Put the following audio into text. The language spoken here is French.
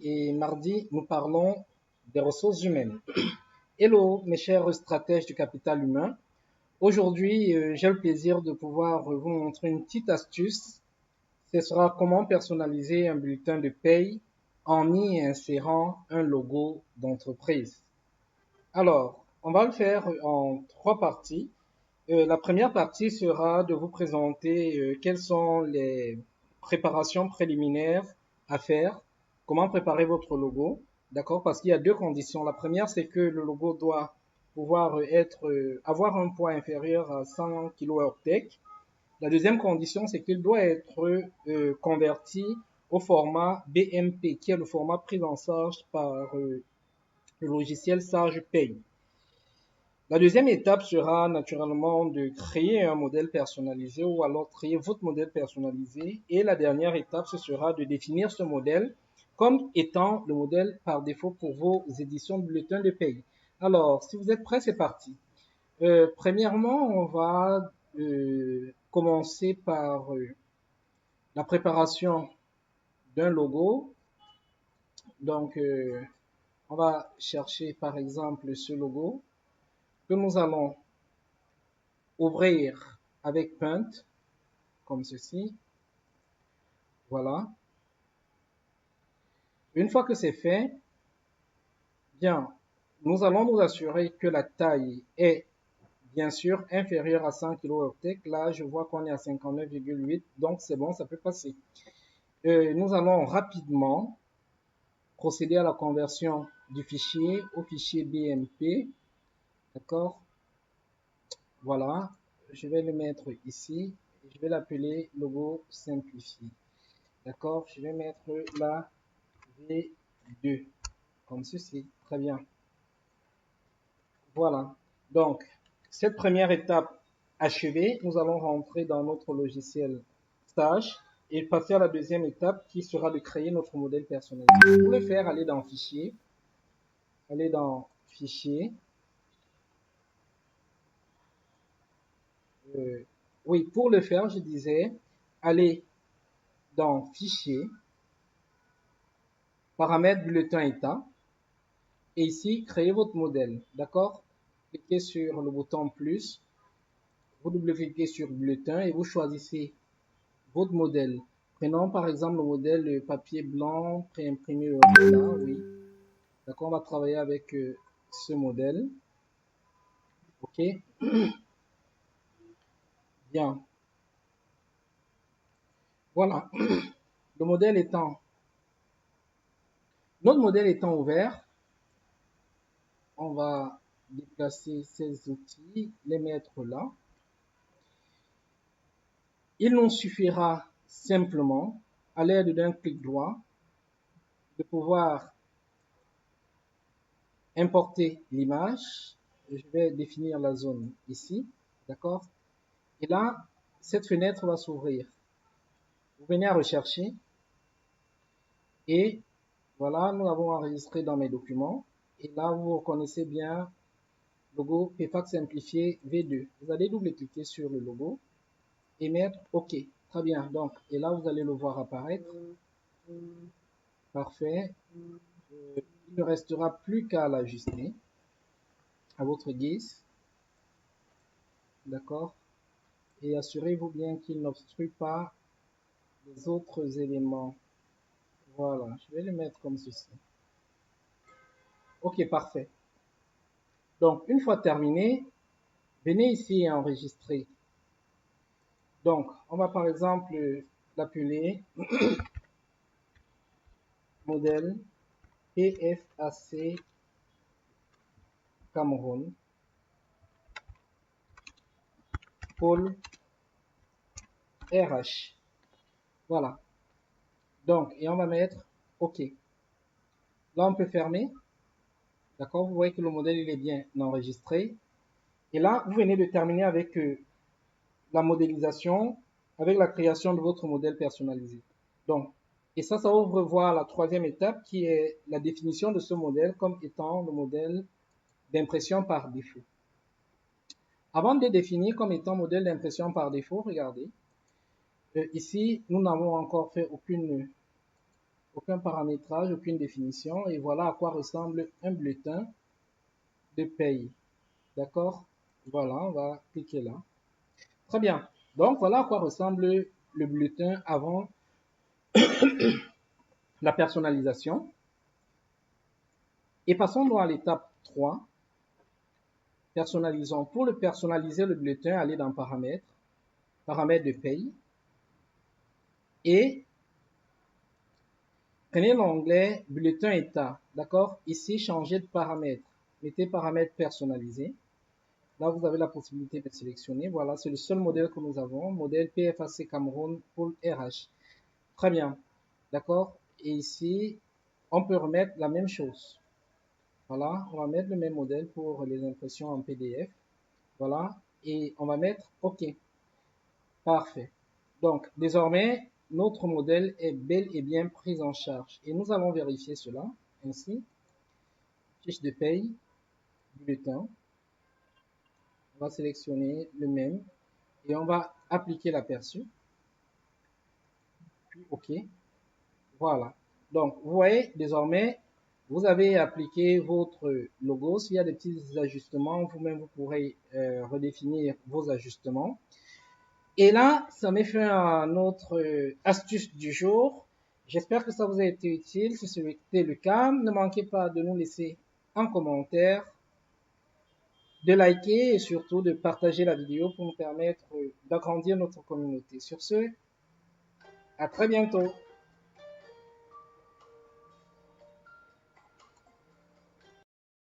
et mardi, nous parlons des ressources humaines. Hello, mes chers stratèges du capital humain. Aujourd'hui, j'ai le plaisir de pouvoir vous montrer une petite astuce. Ce sera comment personnaliser un bulletin de paye en y insérant un logo d'entreprise. Alors, on va le faire en trois parties. La première partie sera de vous présenter quelles sont les préparations préliminaires à faire, comment préparer votre logo, d'accord? Parce qu'il y a deux conditions. La première, c'est que le logo doit pouvoir avoir un poids inférieur à 100 kHz. La deuxième condition, c'est qu'il doit être converti au format BMP, qui est le format pris en charge par le logiciel Sage Pay. La deuxième étape sera naturellement de créer un modèle personnalisé ou alors créer votre modèle personnalisé. Et la dernière étape, ce sera de définir ce modèle comme étant le modèle par défaut pour vos éditions de bulletins de paye. Alors, si vous êtes prêts, c'est parti. Premièrement, on va commencer par la préparation d'un logo. Donc, on va chercher par exemple ce logo que nous allons ouvrir avec Paint, comme ceci. Voilà. Une fois que c'est fait, bien, nous allons nous assurer que la taille est bien sûr inférieure à 100 kHz. Là, je vois qu'on est à 59,8, donc c'est bon, ça peut passer. Nous allons rapidement procéder à la conversion du fichier au fichier BMP. D'accord? Voilà. Je vais le mettre ici. Je vais l'appeler logo simplifié. D'accord? Je vais mettre la V2 comme ceci. Très bien. Voilà. Donc, cette première étape achevée, nous allons rentrer dans notre logiciel Stage et passer à la deuxième étape qui sera de créer notre modèle personnalisé. Pour le faire, allez dans Fichier. Allez dans Fichier. Oui, pour le faire, je disais, allez dans Fichier, Paramètres, Bulletin, État. Et ici, créez votre modèle. D'accord? Cliquez sur le bouton plus. Vous double-cliquez sur Bulletin et vous choisissez votre modèle. Prenons par exemple le modèle papier blanc préimprimé là, oui. D'accord, on va travailler avec ce modèle. Ok, bien. Voilà. Le modèle étant, notre modèle étant ouvert, on va déplacer ces outils, les mettre là. Il nous suffira simplement, à l'aide d'un clic droit, de pouvoir importer l'image. Je vais définir la zone ici, d'accord? Et là, cette fenêtre va s'ouvrir. Vous venez à rechercher et voilà, nous l'avons enregistré dans mes documents. Et là, vous reconnaissez bien logo PFAC simplifié V2. Vous allez double-cliquer sur le logo et mettre OK. Très bien. Donc, et là, vous allez le voir apparaître. Parfait. Il ne restera plus qu'à l'ajuster à votre guise. D'accord? Et assurez-vous bien qu'il n'obstrue pas les autres éléments. Voilà, je vais le mettre comme ceci. Ok, parfait. Donc, une fois terminé, venez ici et enregistrer. Donc, on va par exemple l'appeler modèle PFAC Cameroun, pôle RH. Voilà. Donc, et on va mettre OK. Là, on peut fermer. D'accord? Vous voyez que le modèle, il est bien enregistré. Et là, vous venez de terminer avec la modélisation, avec la création de votre modèle personnalisé. Donc, et ça ouvre voir la troisième étape qui est la définition de ce modèle comme étant le modèle d'impression par défaut. Avant de définir comme étant modèle d'impression par défaut, regardez, ici, nous n'avons encore fait aucun paramétrage, aucune définition. Et voilà à quoi ressemble un bulletin de paye. D'accord? Voilà, on va cliquer là. Très bien. Donc, voilà à quoi ressemble le bulletin avant la personnalisation. Et passons donc à l'étape 3. Personnalisons. Pour le personnaliser, le bulletin, allez dans Paramètres, Paramètres de paye. Et prenez l'onglet Bulletin état. D'accord? Ici, changez de paramètre. Mettez paramètres personnalisés. Là, vous avez la possibilité de sélectionner. Voilà, c'est le seul modèle que nous avons. Modèle PFAC Cameroun pour RH. Très bien. D'accord? Et ici, on peut remettre la même chose. Voilà, on va mettre le même modèle pour les impressions en PDF. Voilà, et on va mettre OK. Parfait. Donc, désormais, notre modèle est bel et bien pris en charge. Et nous allons vérifier cela. Ainsi, fiche de paye, bulletin. On va sélectionner le même et on va appliquer l'aperçu. Puis OK. Voilà. Donc, vous voyez, désormais, vous avez appliqué votre logo. S'il y a des petits ajustements, vous-même, vous pourrez redéfinir vos ajustements. Et là, ça m'est fait un autre astuce du jour. J'espère que ça vous a été utile. Si c'était le cas, ne manquez pas de nous laisser un commentaire, de liker et surtout de partager la vidéo pour nous permettre d'agrandir notre communauté. Sur ce, à très bientôt.